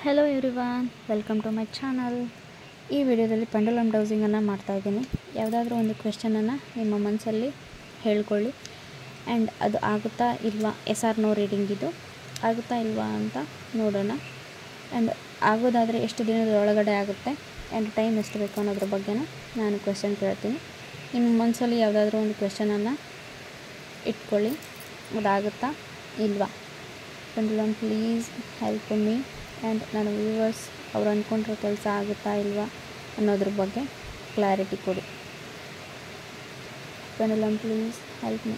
Hello everyone, welcome to my channel. ಈ ವಿಡಿಯೋದಲ್ಲಿ pendulum ಡೌಸಿಂಗನ್ನು ಮಾಡ್ತಾಯಿದ್ದೀನಿ. ಯಾವುದಾದ್ರೂ ಒಂದು ಕ್ವೆಶ್ಚನನ್ನು ನಿಮ್ಮ ಮನಸ್ಸಲ್ಲಿ ಹೇಳ್ಕೊಳ್ಳಿ ಆ್ಯಂಡ್ ಅದು ಆಗುತ್ತಾ ಇಲ್ವಾ, ಎಸ್ ಆರ್ ನೋ ರೀಡಿಂಗ್ ಇದು ಆಗುತ್ತಾ ಇಲ್ವಾ ಅಂತ ನೋಡೋಣ. ಆ್ಯಂಡ್ ಆಗೋದಾದರೆ ಎಷ್ಟು ದಿನದ ಒಳಗಡೆ ಆಗುತ್ತೆ ಆ್ಯಂಡ್ ಟೈಮ್ ಎಷ್ಟು ಬೇಕು ಅನ್ನೋದ್ರ ಬಗ್ಗೆನೂ ನಾನು ಕ್ವೆಶ್ಚನ್ ಕೇಳ್ತೀನಿ. ನಿಮ್ಮ ಮನಸ್ಸಲ್ಲಿ ಯಾವುದಾದ್ರೂ ಒಂದು ಕ್ವೆಶ್ಚನನ್ನು ಇಟ್ಕೊಳ್ಳಿ, ಅದಾಗುತ್ತಾ ಇಲ್ವಾ. Pendulum please help me and ನನ್ನ ವ್ಯೂವರ್ಸ್ ಅವ್ರು ಅಂದ್ಕೊಂಡಿರೋ ಕೆಲಸ ಆಗುತ್ತಾ ಇಲ್ವಾ ಅನ್ನೋದ್ರ ಬಗ್ಗೆ ಕ್ಲಾರಿಟಿ ಕೊಡಿ. Pendulum please help me.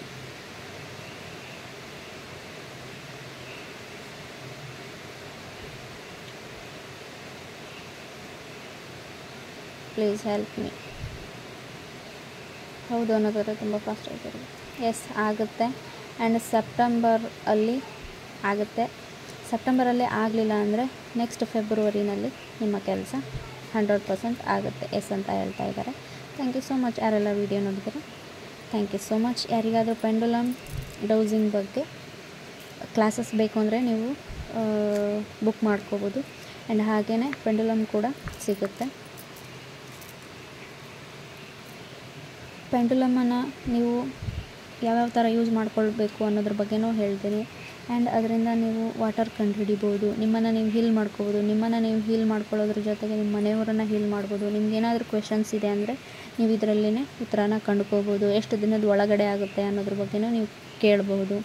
Please help me. ಹೌದು ಅನ್ನೋದಾದ್ರೆ ತುಂಬ ಫಾಸ್ಟ್ ಆಗಿರೋದು. ಎಸ್ ಆಗುತ್ತೆ ಆ್ಯಂಡ್ ಸೆಪ್ಟೆಂಬರ್ ಅಲ್ಲಿ ಆಗುತ್ತೆ. ಸೆಪ್ಟೆಂಬರಲ್ಲಿ ಆಗಲಿಲ್ಲ ಅಂದರೆ ನೆಕ್ಸ್ಟ್ ಫೆಬ್ರವರಿನಲ್ಲಿ ನಿಮ್ಮ ಕೆಲಸ 100% ಆಗುತ್ತೆ. ಎಸ್ ಅಂತ ಹೇಳ್ತಾ ಇದ್ದಾರೆ. ಥ್ಯಾಂಕ್ ಯು ಸೋ ಮಚ್ ಯಾರೆಲ್ಲ ವೀಡಿಯೋ ನೋಡಿದರೆ. Thank you so much. ಯಾರಿಗಾದರೂ ಪೆಂಡುಲಮ್ ಡೌಸಿಂಗ್ ಬಗ್ಗೆ ಕ್ಲಾಸಸ್ ಬೇಕು ಅಂದರೆ ನೀವು ಬುಕ್ ಮಾಡ್ಕೋಬೋದು ಆ್ಯಂಡ್ ಹಾಗೆಯೇ ಪೆಂಡುಲಮ್ ಕೂಡ ಸಿಗುತ್ತೆ. ಪೆಂಡುಲಮನ್ನು ನೀವು ಯಾವ್ಯಾವ ಥರ ಯೂಸ್ ಮಾಡ್ಕೊಳ್ಬೇಕು ಅನ್ನೋದ್ರ ಬಗ್ಗೆನೂ ಹೇಳ್ತೀನಿ. ಆ್ಯಂಡ್ ಅದರಿಂದ ನೀವು ವಾಟರ್ ಕಂಡುಹಿಡಿಬೋದು, ನಿಮ್ಮನ್ನು ನೀವು ಹೀಲ್ ಮಾಡ್ಕೋಬೋದು. ನಿಮ್ಮನ್ನು ನೀವು ಹೀಲ್ ಮಾಡ್ಕೊಳ್ಳೋದ್ರ ಜೊತೆಗೆ ನಿಮ್ಮ ಮನೆಯವರನ್ನು ಹೀಲ್ ಮಾಡ್ಬೋದು. ನಿಮ್ಗೆ ಏನಾದರೂ ಕ್ವೆಶನ್ಸ್ ಇದೆ ಅಂದರೆ ನೀವು ಇದರಲ್ಲೇ ಉತ್ತರನ ಕಂಡುಕೋಬೋದು. ಎಷ್ಟು ದಿನದ ಒಳಗಡೆ ಆಗುತ್ತೆ ಅನ್ನೋದ್ರ ಬಗ್ಗೆನೂ ನೀವು ಕೇಳ್ಬೋದು.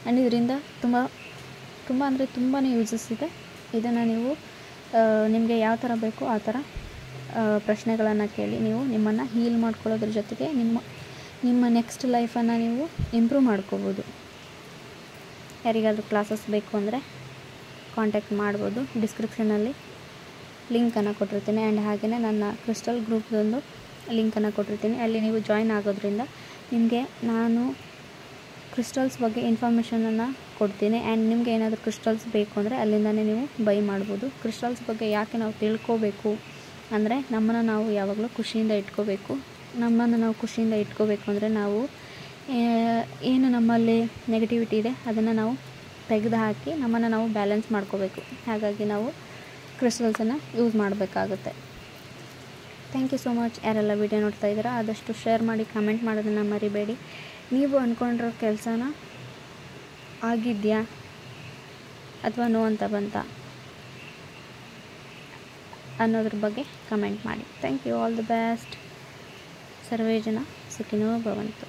ಆ್ಯಂಡ್ ಇದರಿಂದ ತುಂಬ ಅಂದರೆ ತುಂಬಾ ಯೂಸಸ್ ಇದೆ. ಇದನ್ನು ನೀವು ನಿಮಗೆ ಯಾವ ಥರ ಬೇಕೋ ಆ ಥರ ಪ್ರಶ್ನೆಗಳನ್ನು ಕೇಳಿ ನೀವು ನಿಮ್ಮನ್ನು ಹೀಲ್ ಮಾಡ್ಕೊಳ್ಳೋದ್ರ ಜೊತೆಗೆ ನಿಮ್ಮ ನೆಕ್ಸ್ಟ್ ಲೈಫನ್ನು ನೀವು ಇಂಪ್ರೂವ್ ಮಾಡ್ಕೋಬೋದು. ಯಾರಿಗಾದರೂ ಕ್ಲಾಸಸ್ ಬೇಕು ಅಂದರೆ ಕಾಂಟ್ಯಾಕ್ಟ್ ಮಾಡ್ಬೋದು. ಡಿಸ್ಕ್ರಿಪ್ಷನಲ್ಲಿ ಲಿಂಕನ್ನು ಕೊಟ್ಟಿರ್ತೀನಿ ಆ್ಯಂಡ್ ಹಾಗೆಯೇ ನನ್ನ ಕ್ರಿಸ್ಟಲ್ ಗ್ರೂಪ್ದೊಂದು ಲಿಂಕನ್ನು ಕೊಟ್ಟಿರ್ತೀನಿ. ಅಲ್ಲಿ ನೀವು ಜಾಯ್ನ್ ಆಗೋದ್ರಿಂದ ನಿಮಗೆ ನಾನು ಕ್ರಿಸ್ಟಲ್ಸ್ ಬಗ್ಗೆ ಇನ್ಫಾರ್ಮೇಷನನ್ನು ಕೊಡ್ತೀನಿ. ಆ್ಯಂಡ್ ನಿಮಗೆ ಏನಾದರೂ ಕ್ರಿಸ್ಟಲ್ಸ್ ಬೇಕು ಅಂದರೆ ಅಲ್ಲಿಂದನೇ ನೀವು ಬೈ ಮಾಡ್ಬೋದು. ಕ್ರಿಸ್ಟಲ್ಸ್ ಬಗ್ಗೆ ಯಾಕೆ ನಾವು ತಿಳ್ಕೋಬೇಕು ಅಂದರೆ ನಮ್ಮನ್ನು ನಾವು ಯಾವಾಗಲೂ ಖುಷಿಯಿಂದ ಇಟ್ಕೋಬೇಕು. ನಮ್ಮನ್ನು ನಾವು ಖುಷಿಯಿಂದ ಇಟ್ಕೋಬೇಕು ಅಂದರೆ ನಾವು ಏನು ನಮ್ಮಲ್ಲಿ ನೆಗೆಟಿವಿಟಿ ಇದೆ ಅದನ್ನು ನಾವು ತೆಗೆದು ಹಾಕಿ ನಮ್ಮನ್ನು ನಾವು ಬ್ಯಾಲೆನ್ಸ್ ಮಾಡ್ಕೋಬೇಕು. ಹಾಗಾಗಿ ನಾವು ಕ್ರಿಸ್ಟಲ್ಸನ್ನು ಯೂಸ್ ಮಾಡಬೇಕಾಗುತ್ತೆ. ಥ್ಯಾಂಕ್ ಯು ಸೋ ಮಚ್ ಯಾರೆಲ್ಲ ವೀಡಿಯೋ ನೋಡ್ತಾ ಇದ್ದೀರಾ. ಆದಷ್ಟು ಶೇರ್ ಮಾಡಿ, ಕಮೆಂಟ್ ಮಾಡೋದನ್ನು ಮರಿಬೇಡಿ. ನೀವು ಅಂದ್ಕೊಂಡಿರೋ ಕೆಲಸನ ಆಗಿದೆಯಾ ಅಥವಾ ನೋ ಅಂತ ಬಂತ ಅನ್ನೋದ್ರ ಬಗ್ಗೆ ಕಮೆಂಟ್ ಮಾಡಿ. Thank you. All the best. ಸರ್ವೇ ಜನ ಸುಖಿನೋ ಭವಂತು.